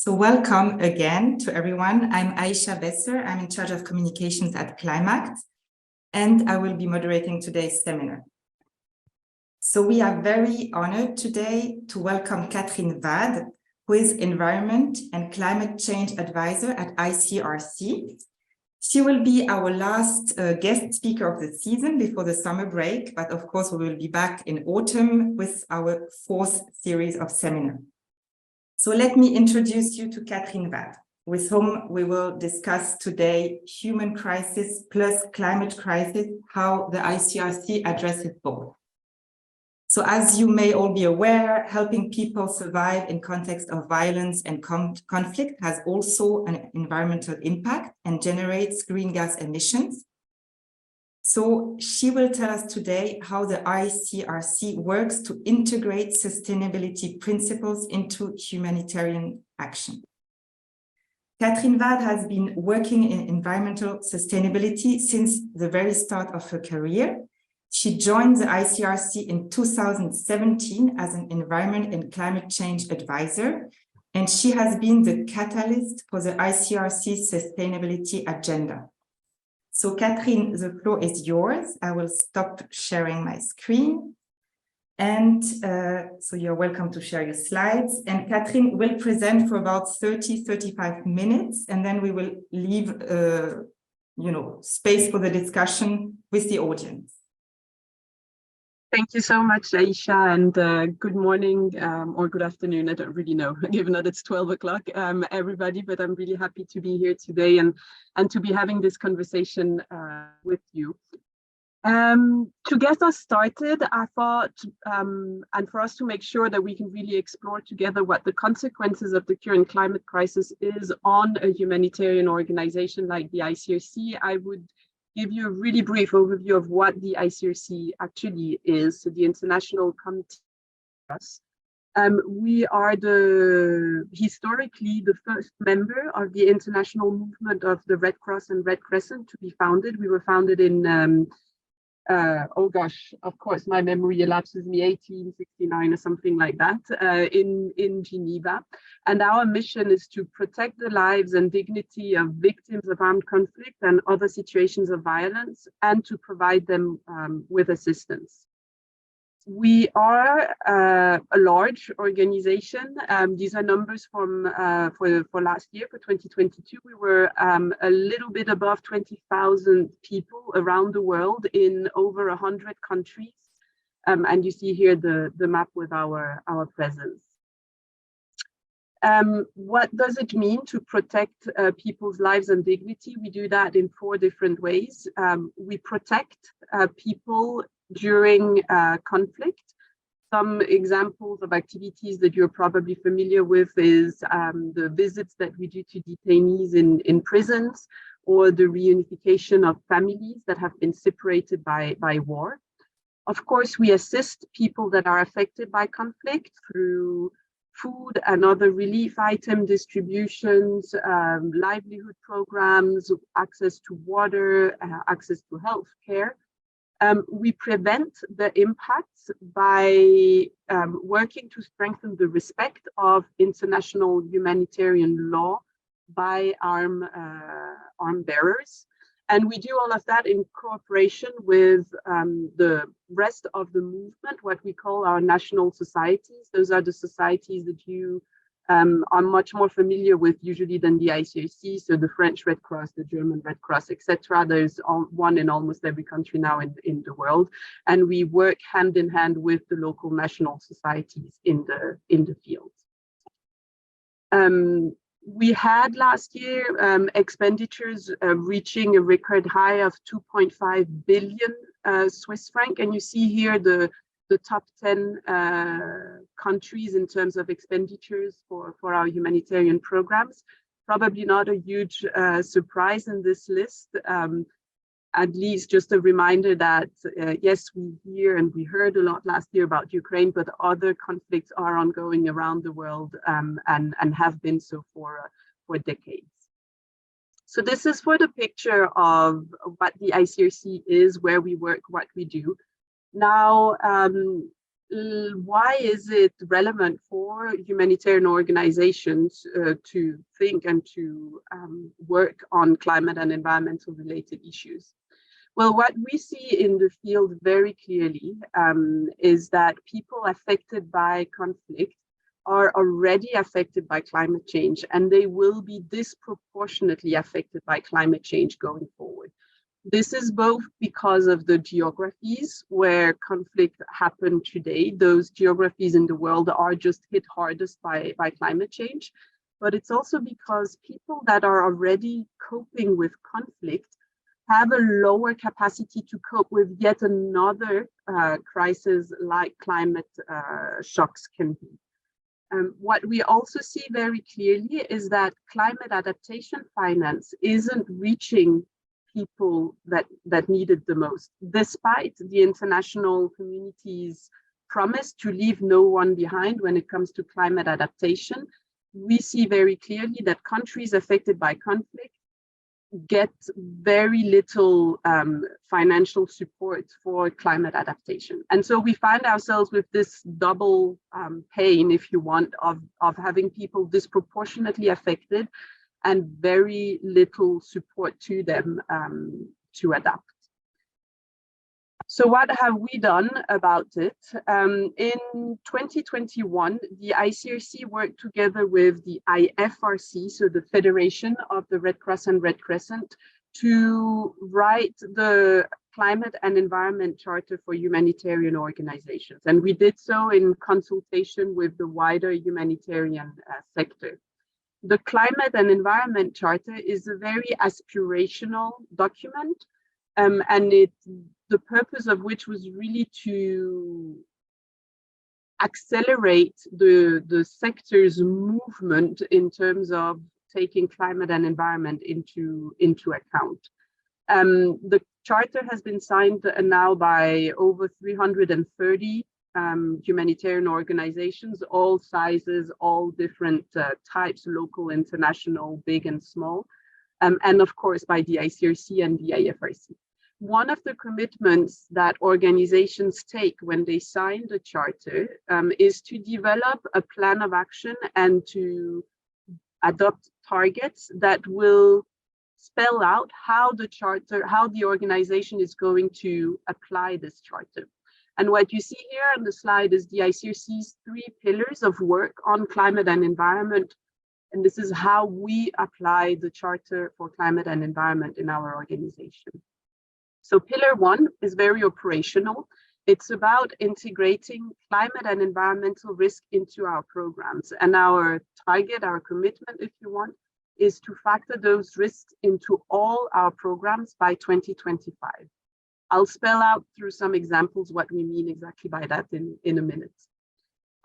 So welcome again to everyone. I'm Aisha Besser. I'm in charge of communications at Climact, and I will be moderating today's seminar. So we are very honored today to welcome Kathrine Vad, who is Environment and Climate Change Advisor at ICRC. She will be our last guest speaker of the season before the summer break, but of course we will be back in autumn with our fourth series of seminars. So let me introduce you to Kathrine Vad, with whom we will discuss today human crisis plus climate crisis, how the ICRC addresses both. So as you may all be aware, helping people survive in context of violence and conflict has also an environmental impact and generates greenhouse gas emissions. So she will tell us today how the ICRC works to integrate sustainability principles into humanitarian action. Kathrine Vad has been working in environmental sustainability since the very start of her career. She joined the ICRC in 2017 as an environment and climate change advisor, and she has been the catalyst for the ICRC sustainability agenda. So Kathrine, the floor is yours. I will stop sharing my screen. And so you're welcome to share your slides. And Kathrine will present for about 30-35 minutes, and then we will leave space for the discussion with the audience. Thank you so much, Aisha, and good morning or good afternoon. I don't really know, given that it's 12 o'clock, everybody, but I'm really happy to be here today and to be having this conversation with you. To get us started, I thought, and for us to make sure that we can really explore together what the consequences of the current climate crisis is on a humanitarian organization like the ICRC, I would give you a really brief overview of what the ICRC actually is. So the International Committee. We are historically the first member of the international movement of the Red Cross and Red Crescent to be founded. We were founded in, oh gosh, of course, my memory elapses me, 1869 or something like that, in Geneva. And our mission is to protect the lives and dignity of victims of armed conflict and other situations of violence, and to provide them with assistance. We are a large organization. These are numbers from for last year, for 2022. We were a little bit above 20,000 people around the world in over 100 countries. And you see here the map with our presence. What does it mean to protect people's lives and dignity? We do that in 4 different ways. We protect people during conflict. Some examples of activities that you're probably familiar with is the visits that we do to detainees in prisons, or the reunification of families that have been separated by war. Of course, we assist people that are affected by conflict through food and other relief item distributions, livelihood programs, access to water, access to health care. We prevent the impacts by working to strengthen the respect of international humanitarian law by arm bearers. And we do all of that in cooperation with the rest of the movement, what we call our national societies. Those are the societies that you are much more familiar with usually than the ICRC, so the French Red Cross, the German Red Cross, etc. There's one in almost every country now in the world, and we work hand in hand with the local national societies in the field. We had last year expenditures reaching a record high of 2.5 billion Swiss franc, and you see here the top 10 countries in terms of expenditures for our humanitarian programs. Probably not a huge surprise in this list. At least just a reminder that yes, we hear and we heard a lot last year about Ukraine, but other conflicts are ongoing around the world and have been so for decades. So this is for the picture of what the ICRC is, where we work, what we do. Now, why is it relevant for humanitarian organizations to think and to work on climate and environmental related issues? Well, what we see in the field very clearly is that people affected by conflict are already affected by climate change, and they will be disproportionately affected by climate change going forward. This is both because of the geographies where conflict happened today. Those geographies in the world are just hit hardest by climate change. But it's also because people that are already coping with conflict have a lower capacity to cope with yet another crisis like climate shocks can be. What we also see very clearly is that climate adaptation finance isn't reaching people that need it the most, despite the international community's promise to leave no one behind when it comes to climate adaptation. We see very clearly that countries affected by conflict get very little financial support for climate adaptation. And so we find ourselves with this double pain, if you want, of having people disproportionately affected and very little support to them to adapt. So what have we done about it? In 2021, the ICRC worked together with the IFRC, so the Federation of the Red Cross and Red Crescent, to write the Climate and Environment Charter for Humanitarian Organizations. And we did so in consultation with the wider humanitarian sector. The Climate and Environment Charter is a very aspirational document, and the purpose of which was really to accelerate the sector's movement in terms of taking climate and environment into account. The charter has been signed now by over 330 humanitarian organizations, all sizes, all different types, local, international, big and small, and of course by the ICRC and the IFRC. One of the commitments that organizations take when they sign the charter is to develop a plan of action and to adopt targets that will spell out how the organization is going to apply this charter. And what you see here on the slide is the ICRC's 3 pillars of work on climate and environment. And this is how we apply the Charter for Climate and Environment in our organization. So pillar 1 is very operational. It's about integrating climate and environmental risk into our programs. And our target, our commitment, if you want, is to factor those risks into all our programs by 2025. I'll spell out through some examples what we mean exactly by that in a minute.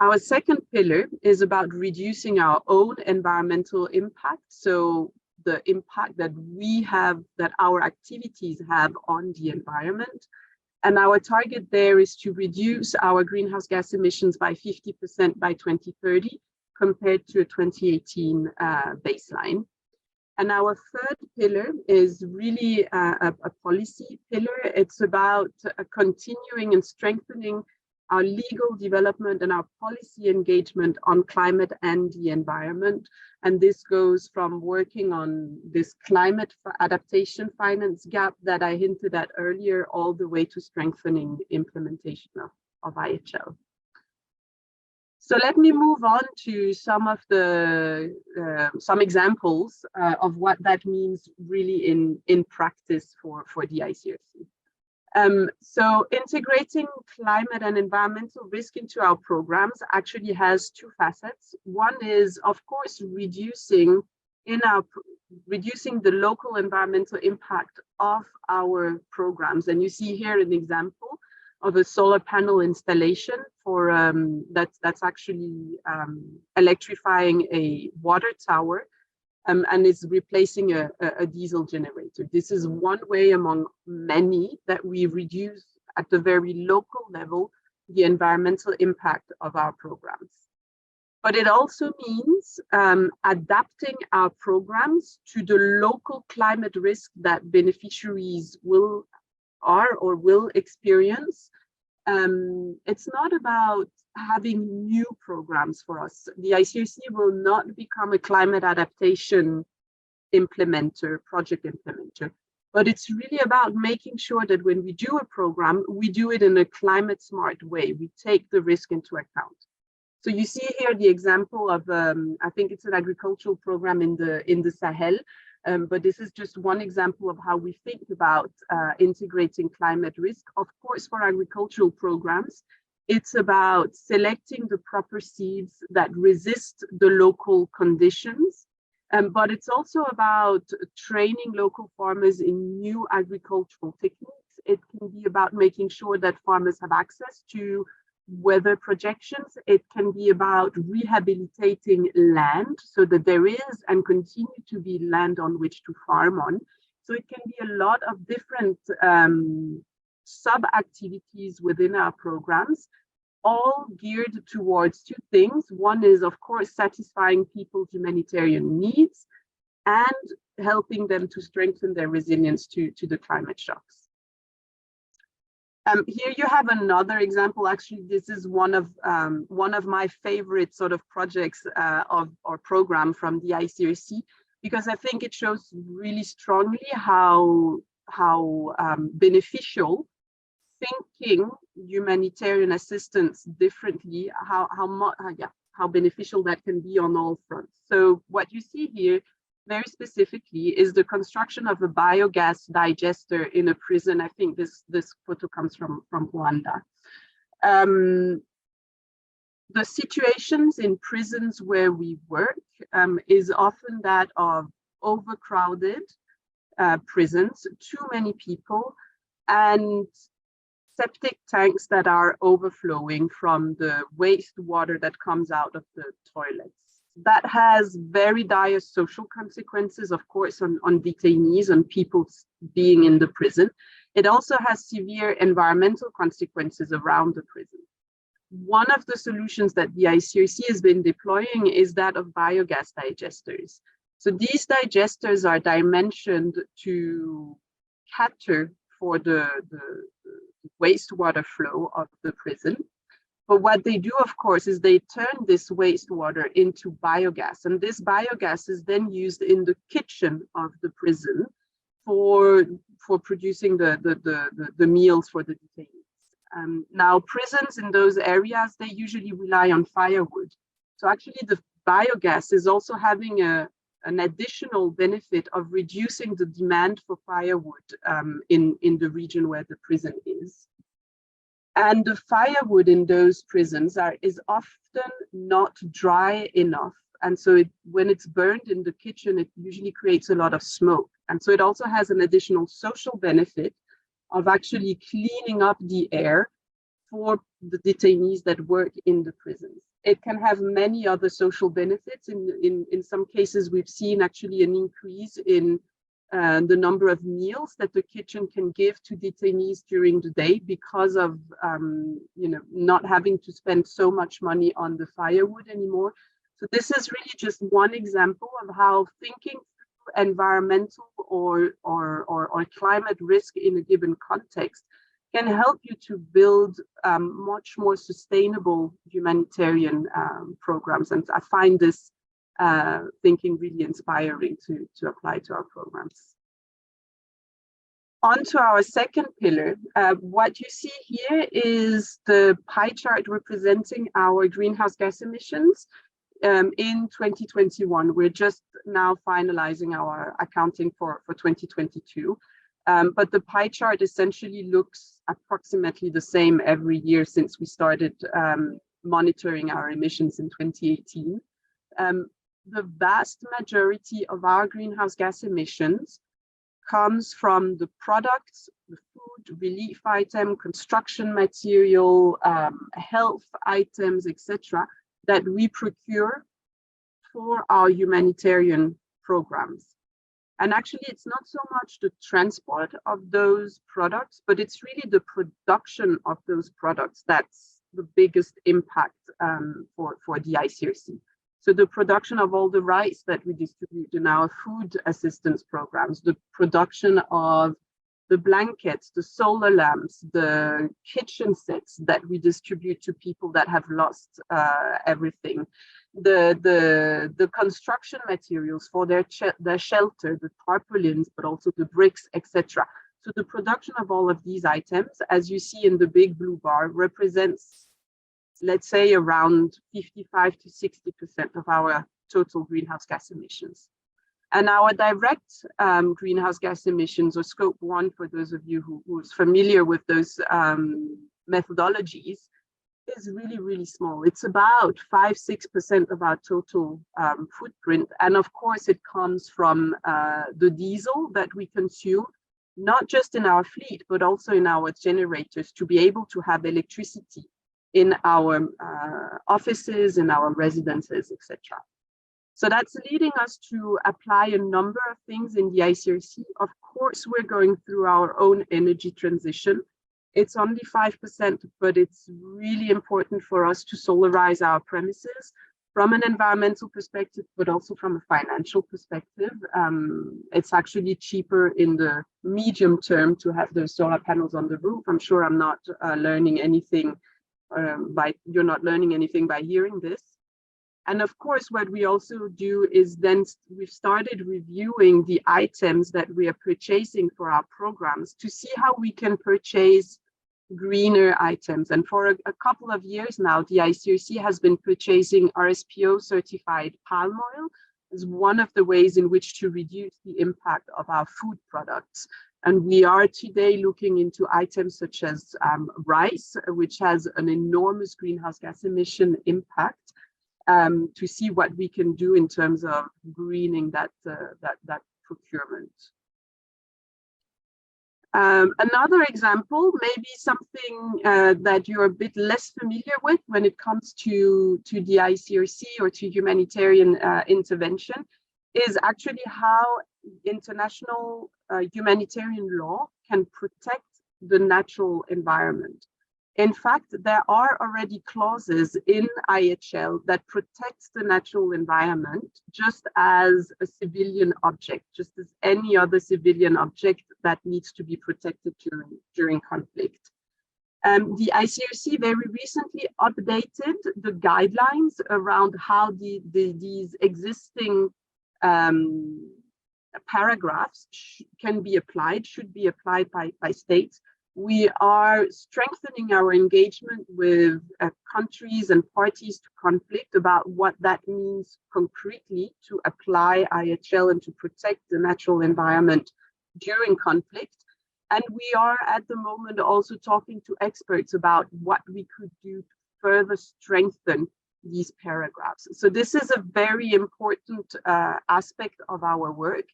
Our second pillar is about reducing our own environmental impact. So the impact that we have, that our activities have on the environment. And our target there is to reduce our greenhouse gas emissions by 50% by 2030 compared to a 2018 baseline. And our third pillar is really a policy pillar. It's about continuing and strengthening our legal development and our policy engagement on climate and the environment. And this goes from working on this climate adaptation finance gap that I hinted at earlier, all the way to strengthening implementation of IHL. So let me move on to some of the some examples of what that means really in practice for the ICRC. So integrating climate and environmental risk into our programs actually has 2 facets. One is, of course, reducing the local environmental impact of our programs. And you see here an example of a solar panel installation for that's actually electrifying a water tower and is replacing a diesel generator. This is one way among many that we reduce at the very local level the environmental impact of our programs. But it also means adapting our programs to the local climate risk that beneficiaries will experience, It's not about having new programs for us. The ICRC will not become a climate adaptation project implementer, but it's really about making sure that when we do a program, we do it in a climate smart way. We take the risk into account. So you see here the example of, I think it's an agricultural program in the Sahel, but this is just one example of how we think about integrating climate risk. Of course, for agricultural programs, it's about selecting the proper seeds that resist the local conditions. But it's also about training local farmers in new agricultural techniques. It can be about making sure that farmers have access to weather projections. It can be about rehabilitating land so that there is and continue to be land on which to farm on. So it can be a lot of different sub-activities within our programs, all geared towards two things. One is, of course, satisfying people's humanitarian needs and helping them to strengthen their resilience to the climate shocks. Here you have another example. Actually, this is one of my favorite sort of projects or program from the ICRC, because I think it shows really strongly how beneficial thinking humanitarian assistance differently, how beneficial that can be on all fronts. So what you see here very specifically is the construction of a biogas digester in a prison. I think this photo comes from Rwanda. The situations in prisons where we work is often that of overcrowded prisons, too many people, and septic tanks that are overflowing from the wastewater that comes out of the toilets. That has very dire social consequences, of course, on detainees and people being in the prison. It also has severe environmental consequences around the prison. One of the solutions that the ICRC has been deploying is that of biogas digesters. So these digesters are dimensioned to cater for the wastewater flow of the prison. But what they do, of course, is they turn this wastewater into biogas. And this biogas is then used in the kitchen of the prison for producing the meals for the detainees. Now, prisons in those areas, they usually rely on firewood. So actually, the biogas is also having an additional benefit of reducing the demand for firewood in the region where the prison is. And the firewood in those prisons is often not dry enough. And so when it's burned in the kitchen, it usually creates a lot of smoke. And so it also has an additional social benefit of actually cleaning up the air for the detainees that work in the prisons. It can have many other social benefits. In some cases, we've seen actually an increase in the number of meals that the kitchen can give to detainees during the day because of not having to spend so much money on the firewood anymore. So this is really just one example of how thinking through environmental or climate risk in a given context can help you to build much more sustainable humanitarian programs. And I find this thinking really inspiring to apply to our programs. On to our second pillar, what you see here is the pie chart representing our greenhouse gas emissions in 2021. We're just now finalizing our accounting for 2022. But the pie chart essentially looks approximately the same every year since we started monitoring our emissions in 2018. The vast majority of our greenhouse gas emissions comes from the products, the food, relief item, construction material, health items, etc., that we procure for our humanitarian programs. And actually, it's not so much the transport of those products, but it's really the production of those products that's the biggest impact for the ICRC. So the production of all the rice that we distribute in our food assistance programs, the production of the blankets, the solar lamps, the kitchen sets that we distribute to people that have lost everything, the construction materials for their shelter, the tarpaulins, but also the bricks, etc. So the production of all of these items, as you see in the big blue bar, represents, let's say, around 55 to 60% of our total greenhouse gas emissions. And our direct greenhouse gas emissions, or scope 1, for those of you who's familiar with those methodologies, is really, really small. It's about 5-6% of our total footprint. And of course, it comes from the diesel that we consume, not just in our fleet, but also in our generators, to be able to have electricity in our offices, in our residences, etc. So that's leading us to apply a number of things in the ICRC. Of course, we're going through our own energy transition. It's only 5%, but it's really important for us to solarize our premises from an environmental perspective, but also from a financial perspective. It's actually cheaper in the medium term to have those solar panels on the roof. I'm sure I'm not learning anything you're not learning anything by hearing this. And of course, what we also do is then we've started reviewing the items that we are purchasing for our programs to see how we can purchase greener items. And for a couple of years now, the ICRC has been purchasing RSPO certified palm oil as one of the ways in which to reduce the impact of our food products. And we are today looking into items such as rice, which has an enormous greenhouse gas emission impact, to see what we can do in terms of greening that procurement. Another example, maybe something that you're a bit less familiar with when it comes to the ICRC or to humanitarian intervention, is actually how international humanitarian law can protect the natural environment. In fact, there are already clauses in IHL that protects the natural environment just as a civilian object, just as any other civilian object that needs to be protected during conflict. The ICRC very recently updated the guidelines around how these existing paragraphs can be applied, should be applied by states. We are strengthening our engagement with countries and parties to conflict about what that means concretely to apply IHL and to protect the natural environment during conflict. And we are at the moment also talking to experts about what we could do to further strengthen these paragraphs. So this is a very important aspect of our work.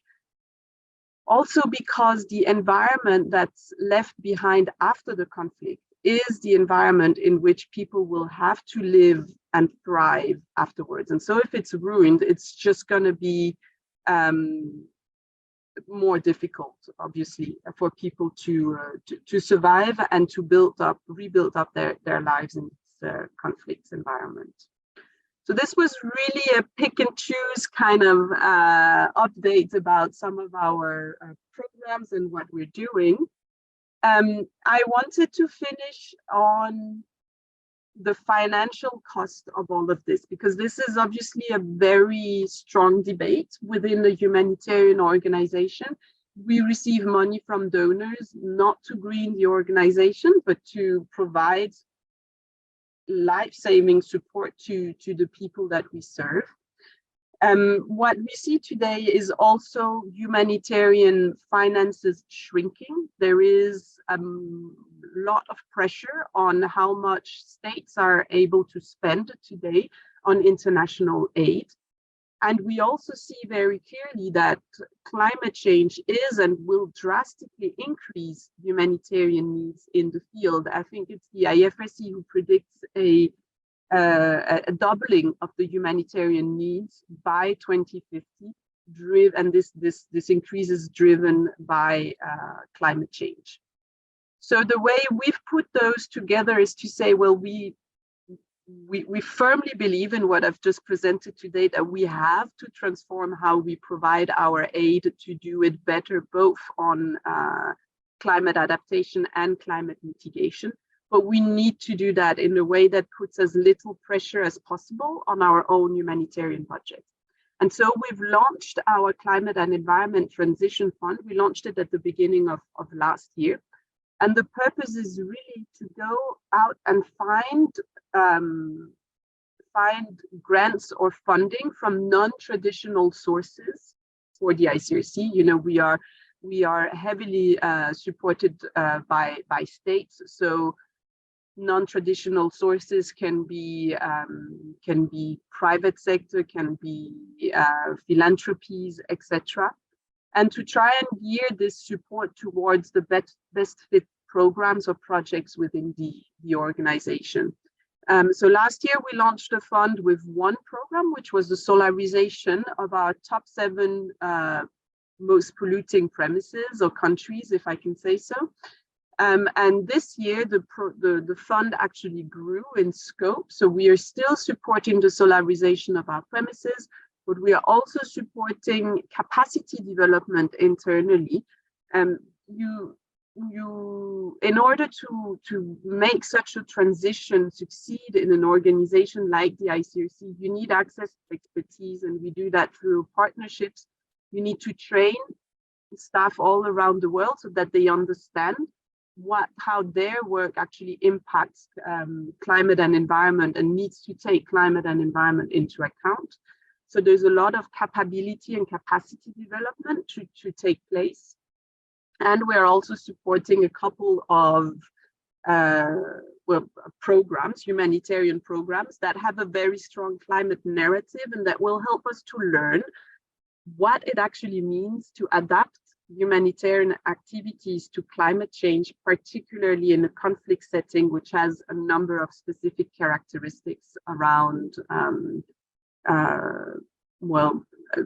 Also because the environment that's left behind after the conflict is the environment in which people will have to live and thrive afterwards. And so if it's ruined, it's just going to be more difficult, obviously, for people to survive and to rebuild up their lives in this conflict environment. So this was really a pick and choose kind of update about some of our programs and what we're doing. I wanted to finish on the financial cost of all of this, because this is obviously a very strong debate within the humanitarian organization. We receive money from donors, not to green the organization, but to provide life-saving support to the people that we serve. What we see today is also humanitarian finances shrinking. There is a lot of pressure on how much states are able to spend today on international aid. And we also see very clearly that climate change is and will drastically increase humanitarian needs in the field. I think it's the ICRC who predicts a doubling of the humanitarian needs by 2050, and this increase is driven by climate change. So the way we've put those together is to say, well, we firmly believe in what I've just presented today, that we have to transform how we provide our aid to do it better, both on climate adaptation and climate mitigation. But we need to do that in a way that puts as little pressure as possible on our own humanitarian budget. And so we've launched our Climate and Environment Transition Fund. We launched it at the beginning of last year. And the purpose is really to go out and find grants or funding from non-traditional sources for the ICRC. You know, we are heavily supported by states. So non-traditional sources can be private sector, can be philanthropies, etc. And to try and gear this support towards the best fit programs or projects within the organization. So last year we launched a fund with one program, which was the solarization of our top 7 most polluting premises or countries, if I can say so. And this year, the fund actually grew in scope. So we are still supporting the solarization of our premises, but we are also supporting capacity development internally. In order to make such a transition succeed in an organization like the ICRC, you need access to expertise, and we do that through partnerships. You need to train staff all around the world so that they understand how their work actually impacts climate and environment and needs to take climate and environment into account. So there's a lot of capability and capacity development to take place. And we're also supporting a couple of programs, humanitarian programs that have a very strong climate narrative and that will help us to learn what it actually means to adapt humanitarian activities to climate change, particularly in a conflict setting, which has a number of specific characteristics around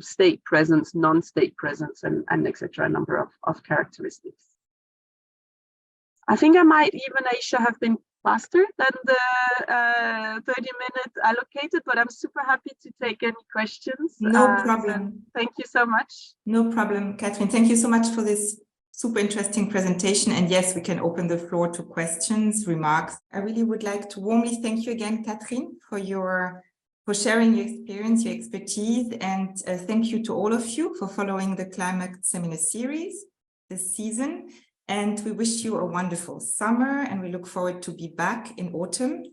state presence, non-state presence, and etc. A number of characteristics. I think I might even, Aisha, have been faster than the 30 minutes allocated, but I'm super happy to take any questions. No problem. Thank you so much. No problem, Kathrine. Thank you so much for this super interesting presentation. And yes, we can open the floor to questions, remarks. I really would like to warmly thank you again, Kathrine, for sharing your experience, your expertise, and thank you to all of you for following the Climate Seminar Series this season. And we wish you a wonderful summer, and we look forward to be back in autumn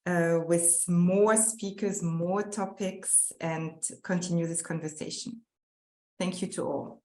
with more speakers, more topics, and continue this conversation. Thank you to all.